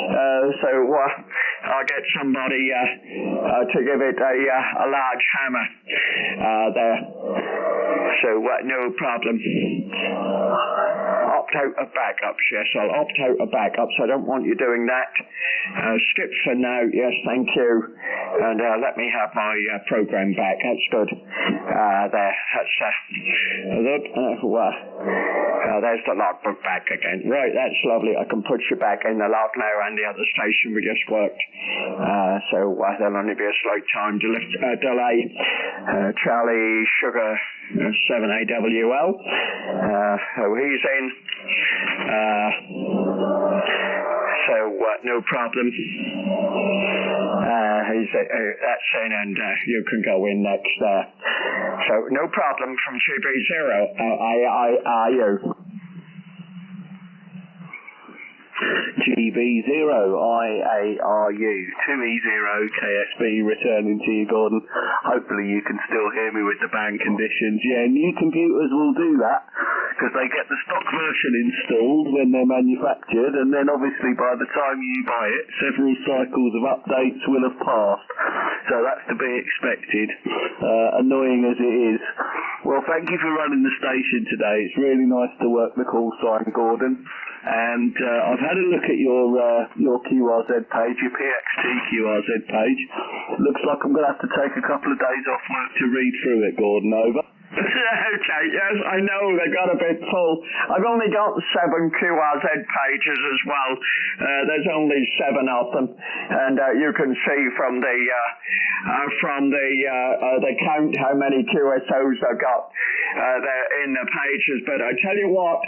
So I'll get somebody to give it a large hammer there. So no problem. Opt out of backups, yes, I'll opt out of backups. I don't want you doing that. Skip for now, yes, thank you. And let me have my program back. That's good. There, that's look. There's the logbook back again. Right, that's lovely. I can put you back in the log now and the other station we just worked. So there'll only be a slight time delay. Charlie Sugar 7AWL. So he's in. So no problem. That's in, and you can go in next there. So no problem from GB0IARU. GB0IARU 2E0KSB returning to you, Gordon. Hopefully you can still hear me with the band conditions. Yeah, new computers will do that because they get the stock version installed when they're manufactured, and then obviously by the time you buy it, several cycles of updates will have passed. So that's to be expected, annoying as it is. Well, thank you for running the station today. It's really nice to work the call sign, Gordon. And I've had a look at your QRZ page, your PXT QRZ page. Looks like I'm going to have to take a couple of days off work to read through it, Gordon. Over. Okay, yes, I know they got a bit full. I've only got 7 QRZ pages as well. There's only 7 of them, and you can see from the count how many QSOs I've got there in the pages. But I tell you what,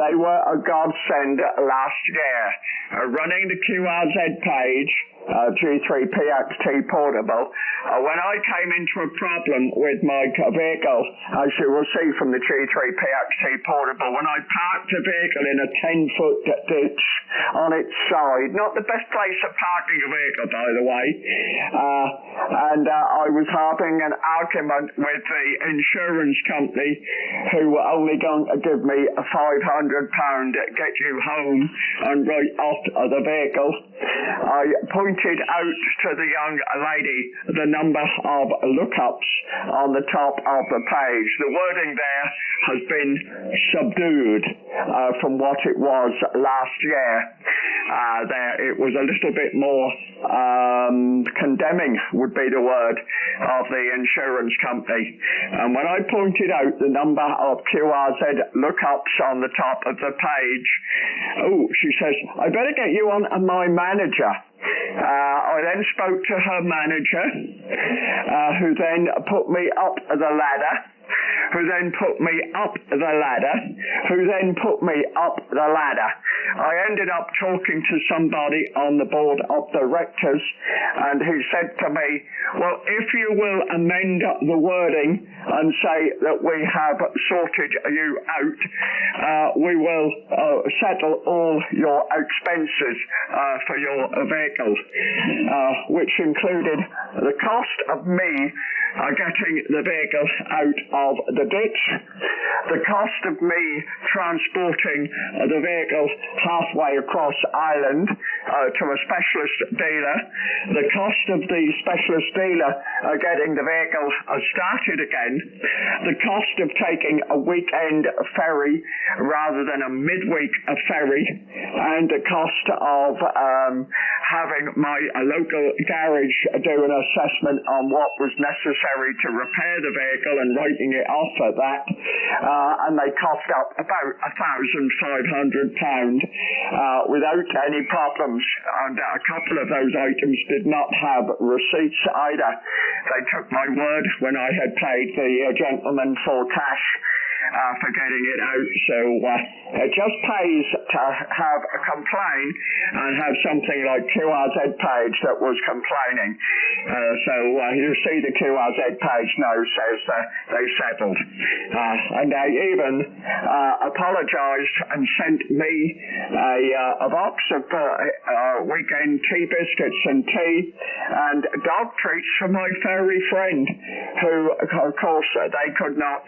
they were a godsend last year. Running the QRZ page, G3PXT portable, when I came into a problem with my vehicle, as you will see from the G3PXT portable, when I parked the vehicle in a 10-foot ditch on its side, not the best place for parking a vehicle, by the way, and I was having an argument with the insurance company who were only going to give me a £500 get you home and write off the vehicle. I pointed out to the young lady the number of lookups on the top of the page. The wording there has been subdued from what it was last year. It was a little bit more condemning would be the word of the insurance company. And when I pointed out the number of QRZ lookups on the top of the page, she says, I better get you on my manager. I then spoke to her manager, who then put me up the ladder, who then put me up the ladder, who then put me up the ladder. I ended up talking to somebody on the board of directors, and he said to me, well, if you will amend the wording and say that we have sorted you out, we will settle all your expenses for your vehicle, which included the cost of me getting the vehicle out of the ditch, the cost of me transporting the vehicle halfway across Ireland to a specialist dealer, the cost of the specialist dealer getting the vehicle started again, the cost of taking a weekend ferry rather than a midweek ferry, and the cost of having my local garage do an assessment on what was necessary to repair the vehicle and writing it off at that, and they cost up about £1,500 without any problems, and a couple of those items did not have receipts either. They took my word when I had paid the gentleman for cash for getting it out. So it just pays to have a complaint and have something like QRZ page that was complaining. So you see the QRZ page now says they settled. And they even apologised and sent me a box of weekend tea biscuits and tea and dog treats for my furry friend, who of course they could not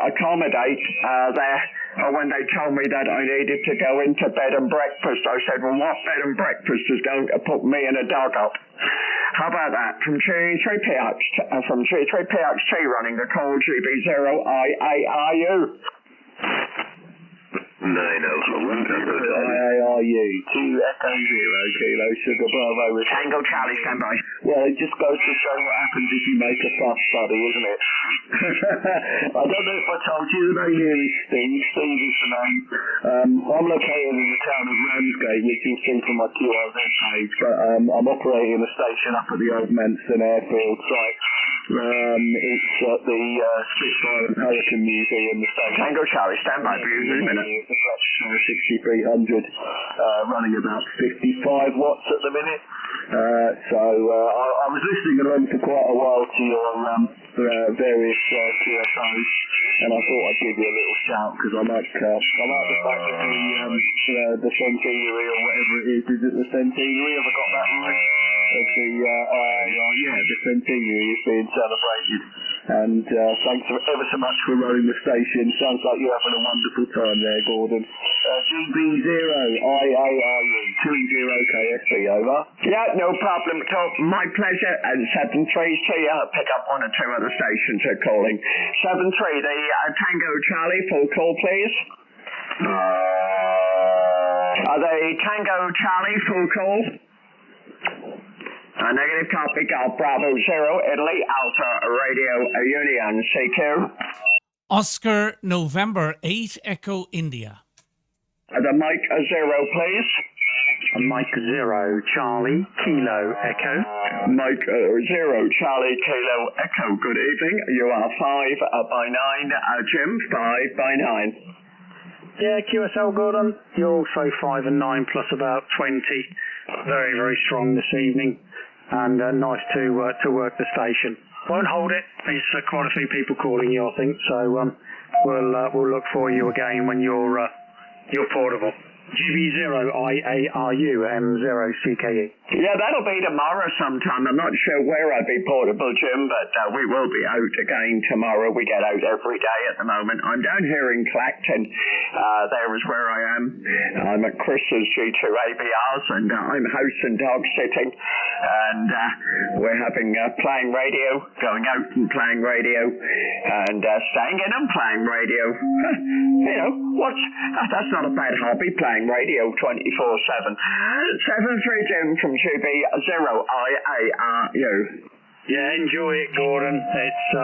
accommodate there. When they told me that I needed to go into bed and breakfast, I said, well, what bed and breakfast is going to put me and a dog up? How about that? From G3PXT running the call GB0IARU. 9 Alpha 1 IARU 2 Echo 0 Kilo Sugar Bravo with Tango Charlie, stand by. Well, it just goes to show what happens if you make a fuss, buddy, isn't it? I don't know if I told you, the name here is Steve. Steve is the name. I'm located in the town of Ramsgate, which you'll see from my QRZ page, but I'm operating a station up at the Old Manston Airfield site. It's at the Spitfire and Pelican Museum, the station. Tango Charlie, stand by for you in a minute. The Flex 6300, running about 55 watts at the minute. I was listening along for quite a while to your various QSOs, and I thought I'd give you a little shout because I like the fact that the centenary or whatever it is it the centenary? Have I got that right? Of the the centenary is being celebrated, and thanks ever so much for running the station. Sounds like you're having a wonderful time there, Gordon. GB0IARU 20KSB, over. Yeah, no problem at all. My pleasure. And 7-3, see, I'll pick up one or two other stations are calling. 7-3, the Tango Charlie, full call, please. The Tango Charlie, full call. Negative copy, Golf Bravo 0, Italy, Alpha Radio Union, CQ. Oscar November 8 Echo India. The Mike 0, please. Mike 0 Charlie Kilo Echo. Mike 0 Charlie Kilo Echo. Good evening. You are 5 by 9. Jim, 5 by 9. Yeah, QSL Gordon. You're also 5 and 9 plus about 20. Very, very strong this evening. And nice to work the station. Won't hold it. There's quite a few people calling you, I think. So we'll look for you again when you're portable. GB0IARU M0CKE. Yeah, that'll be tomorrow sometime. I'm not sure where I'll be portable, Jim, but we will be out again tomorrow. We get out every day at the moment. I'm down here in Clacton. There is where I am. I'm at Chris's G2ABRs, and I'm house and dog sitting. And we're having playing radio, going out and playing radio, and staying in and playing radio. You know, that's not a bad hobby, playing radio 24/7. 7-3 Jim from GB0IARU. Yeah, enjoy it, Gordon. It's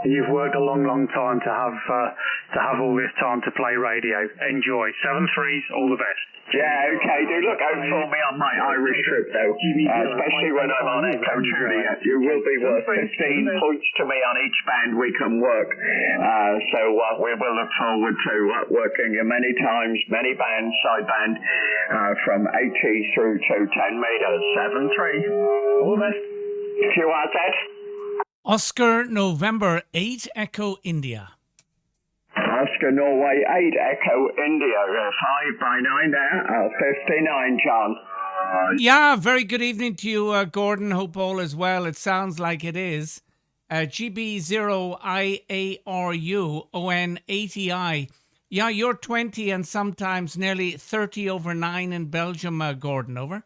you've worked a long, long time to have all this time to play radio. Enjoy. 7-3s, all the best. Yeah, okay. Do look out for me on my Irish trip, though. Especially when I'm on Echo Juliet. You will be worth 15 points to me on each band we can work. So we will look forward to working you many times, many bands, side band, from 80 through to 10 meters. 7-3. All the best. QRZ. Oscar November 8 Echo India. Oscar Norway 8 Echo India. 5 by 9 there. 59, John. Yeah, very good evening to you, Gordon. Hope all is well. It sounds like it is. GB0IARU ON80I. Yeah, you're 20 and sometimes nearly 30 over 9 in Belgium, Gordon, over.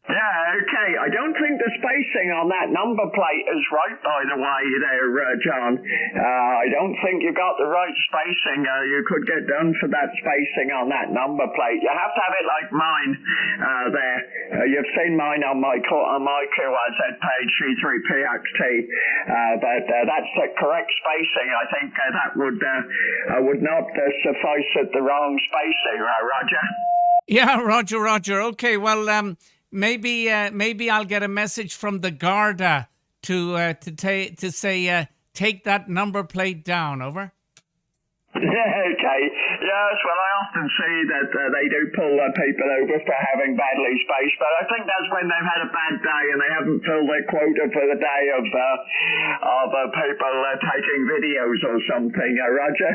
Yeah, okay. I don't think the spacing on that number plate is right, by the way, there, John. I don't think you got the right spacing. You could get done for that spacing on that number plate. You have to have it like mine there. You've seen mine on my QRZ page, G3PXT, but that's the correct spacing. I think that would not suffice at the wrong spacing, Roger? Yeah, Roger. Okay, well, maybe I'll get a message from the Garda to say take that number plate down. Over. Yeah, okay. Yes, well, I often see that they do pull people over for having badly spaced, but I think that's when they've had a bad day and they haven't filled their quota for the day of people taking videos or something. Roger.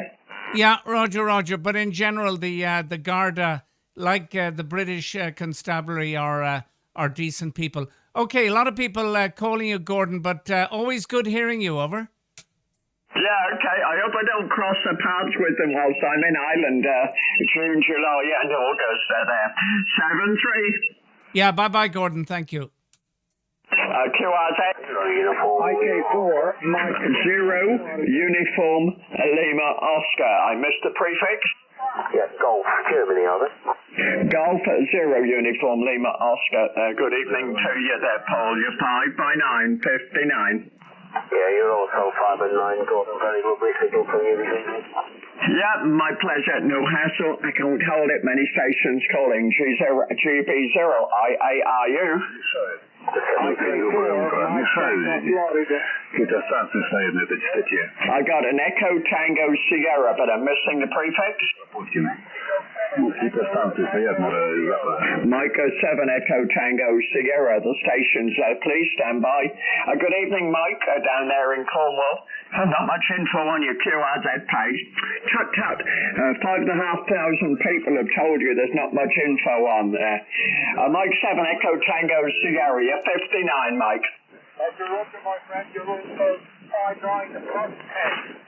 Yeah, Roger. But in general, the Garda, like the British constabulary, are decent people. Okay, a lot of people calling you Gordon, but always good hearing you. Over. Yeah, okay. I hope I don't cross the paths with them whilst I'm in Ireland, June, July, and August. There. 7-3. Yeah, bye-bye, Gordon. Thank you. QRZ. IK4, Mike. 0, Uniform, Lima, Oscar. I missed the prefix. Yeah, Golf, Germany, are they? Golf, 0, Uniform, Lima, Oscar. Good evening to you there, Paul. You're 5 by 9, 59. Yeah, you're also 5 and 9, Gordon. Very lovely signal from you this evening. Yeah, my pleasure. No hassle. I can't hold it. Many stations calling. GB0IARU. I got an Echo Tango Sierra, but I'm missing the prefix. Micro 7 Echo Tango Sierra, the station's please stand by. Good evening, Mike, down there in Cornwall. Not much info on your QRZ page. Tut tut. 5,500 people have told you there's not much info on there. Mike 7 Echo Tango Sierra, you're 59, Mike. Roger, my friend, you're also 5-9 plus 10.